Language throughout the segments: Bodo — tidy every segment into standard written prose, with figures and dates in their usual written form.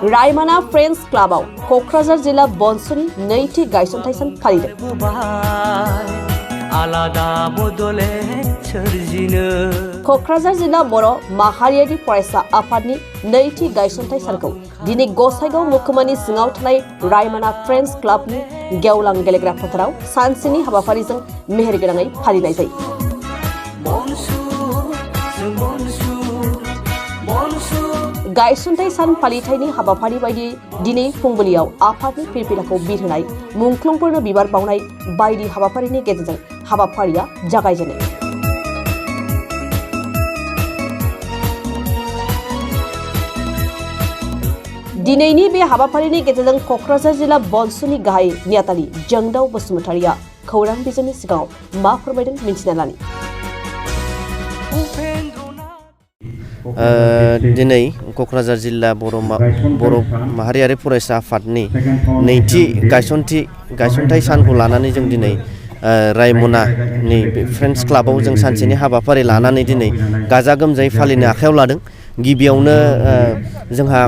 रायमाना फ्रेंड्स क्लाबाव क'क्राझार जिल्ला बनसुनि नैथि गायसनथाय सान फालिदों। क'क्राझार जिल्ला बर' माहारियारि फरायसा आफादनि नैथि गायसनथाय सानखौ दिनै गसाइगाव महकुमानि सिङाव थानाय रायमाना फ्रेंड्स क्लाबनि गेवलां गेलेग्रा फोथाराव सानसेनि हाबाफारिजों मेहेरगोनाङै फालिनाय जायो। गायसनथाय सान फालिथायनि हाबाफारि बायदि दिनै फुंबिलियाव आफादनि फिरफिलाखौ बिरहोनाय, मुंख्लंफोरनो बिबार बावनाय बायदि हाबाफारिनि गेजेरजों हाबाफारिया जागायजेनो। दिनैनि बे हाबाफारिनि गेजेरजों क'क्राझार जिल्ला बनसुनि गाहाय नेहाथारि जोंदाव बसुमतारिया खौरां बिजोंनि सिगाङाव मा फोरमायदों मिन्थिना लानि। दिनै क'क्राझार जिल्ला बर' माहारियारि फरायसा आफादनि नैथि गायसनथाय सानखौ लानानै जों दिनै रायमनानि फ्रेंड्स क्लाबाव जों सानसेनि हाबाफारि लानानै दिनै गाजा गोमजायै फालिनो आखायाव लादों। गिबियावनो जोंहा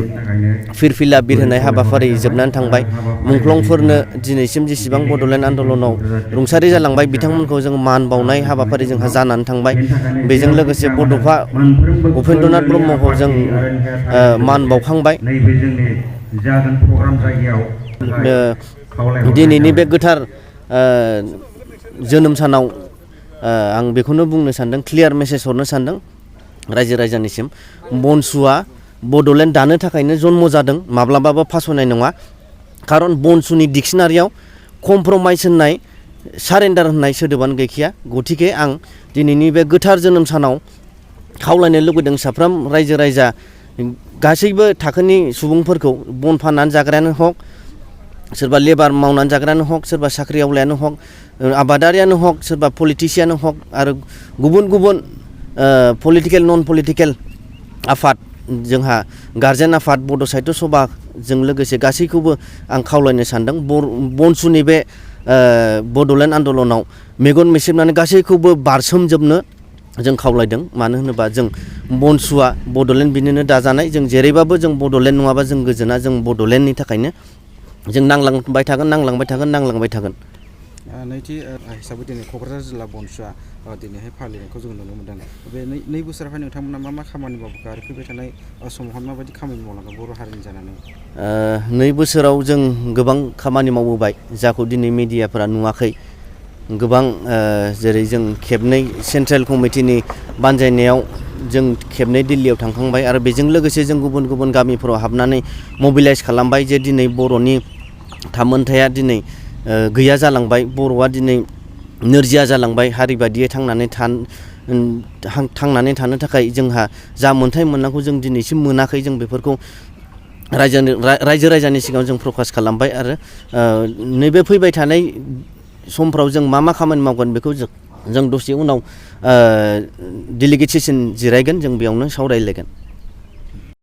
फिरफिला बिरहोनाय हाबाफारि जोबनानै थांबाय। मुंख्लंफोरनो दिनैसिम जेसेबां बड'लेण्ड आन्दलनाव रुंसारि जालांबाय बिथांमोनखौ जों मान बावनाय हाबाफारि जोंहा जानानै थांबाय। बेजों लोगोसे बड'फा उपेन्द्रनाथ ब्रह्मखौ जों मान बावखांबाय। दिनैनि बे गोथार जोनोम सानाव आं बेखौनो बुंनो सानदों, क्लियार मेसेज हरनो सानदों रायजो राजानिसिम। बनसुआ बड'लेण्ड दानो थाखायनो जन्म जादों, माब्लाबाबो फासयनाय नङा। खारन बनसुनि डिक्सनारियाव कमप्रमाइज होननाय, सारेन्डार होननाय सोदोबानो गैखाया। गथिखे आं दिनैनि बे गोथार जोनोम सानाव खावलायनो लुबैदों साफ्रोम रायजो राजा गासैबो थाखोनि सुबुंफोरखौ, बन फाननानै जाग्रायानो हक, सोरबा लेबार मावनानै जाग्रायानो हक, सोरबा साख्रि आवलायानो हक, आबादारियानो हक, सोरबा पलिटिसियानो हक, आरो गुबुन गुबुन पलिटिकेल नन पलिटिकेल आफाद, जोंहा गार्जेन आफाद, बड' साहित्य सभाजों लोगोसे गासैखौबो आं खावलायनो सानदों। बनसुनि बे बड'लेण्ड आन्दलनाव मेगन मेसेबनानै गासैखौबो बारसोमजोबनो जों खावलायदों। मानो होनोबा जों बनसुआ बड'लेण्ड बिनिनो दाजानाय। जों जेरैबाबो जों बड'लेण्ड नङाबा जों गोजोना। जों बड'लेण्डनि थाखायनो जों नांलांबाय थागोन। नैथि हिसाबै दिनै क'क्राझार जिल्ला बनसुआ दिनैहाय फालिनायखौ जों नुनो मोनदों। बे नै बोसोरावहाय नोंथांमोना मा खामानि मावबोखो आरो फैबाय थानाय समावहाय माबायदि खामानि मावलांगोन बर' हारिनि जानानै? 2 बोसोराव जों गोबां खामानि मावबोबाय, जाखौ दिनै मिडियाफोरा नुवाखै। गोबां जेरै जों खेबनै सेन्ट्रेल कमिटिनि बानजायनायाव जों खेबनै दिल्लीयाव थांखांबाय, आरो बेजों लोगोसे जों गुबुन गुबुन गामिफोराव हाबनानै मबिलाइज खालामबाय जे दिनै बर'नि थामोनथाया दिनै गैया जालांबाय, बर'आ दिनै नोरजिया जालांबाय। हारि बादियै थांनानै थानो थाखाय जोंहा जा मोन्थाय मोननांगौ जों दिनैसिम मोनाखै। जों बेफोरखौ रायजो राजानि सिगाङाव जों प्रकास खालामबाय, आरो नैबे फैबाय थानाय समफ्राव जों मा खामानि मावगोन बेखौ जों दसे उनाव डेलिगेट सेसन जिरायगोन, जों बेयावनो सावरायलायगोन।